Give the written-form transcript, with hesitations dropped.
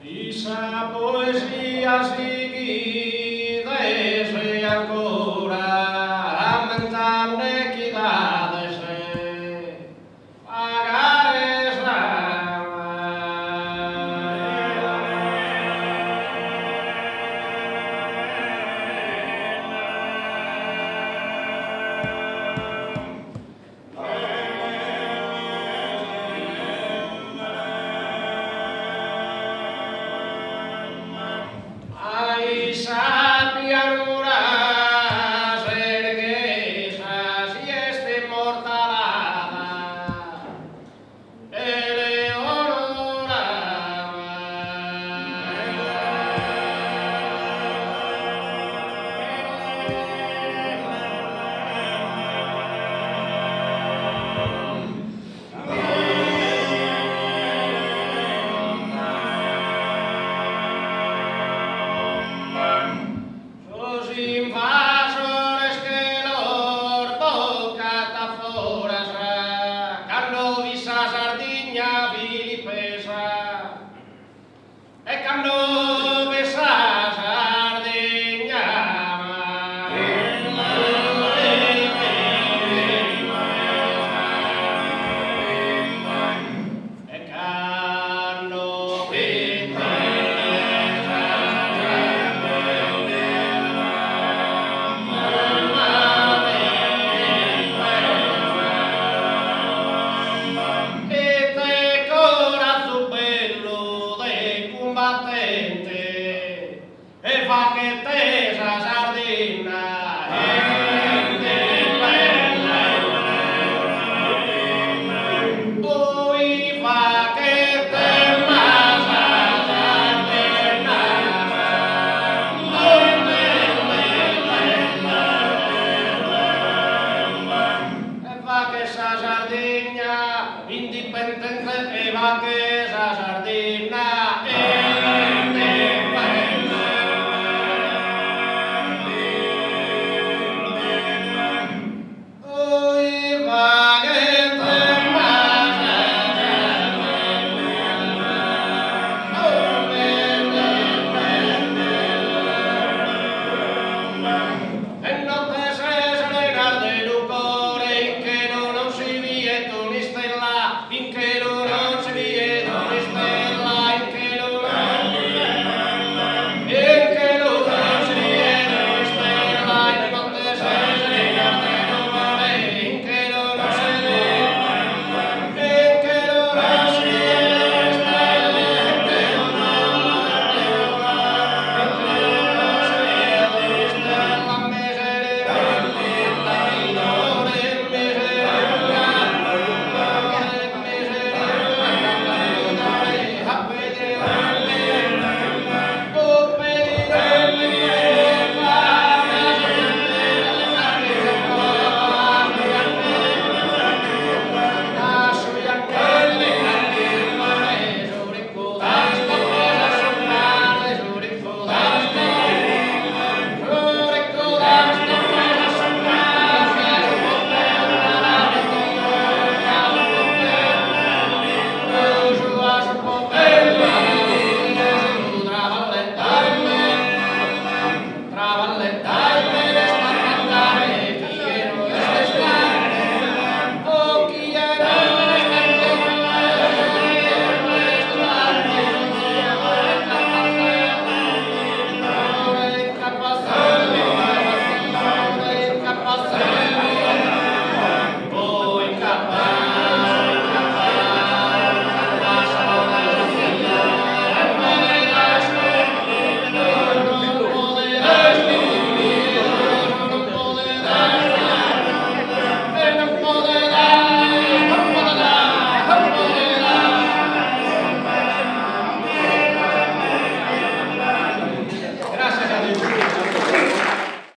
Esa poesía seguida y ancora aumentando equidades pagares esa pianura erguesas y esta inmortalada Los invasores que l'orto cataforas cando visa sardiña vilipesa e cando visa sardiña e cando e fa che tesa sardina poi fa che te masa sardina e fa che sa sardegna indipendente e va che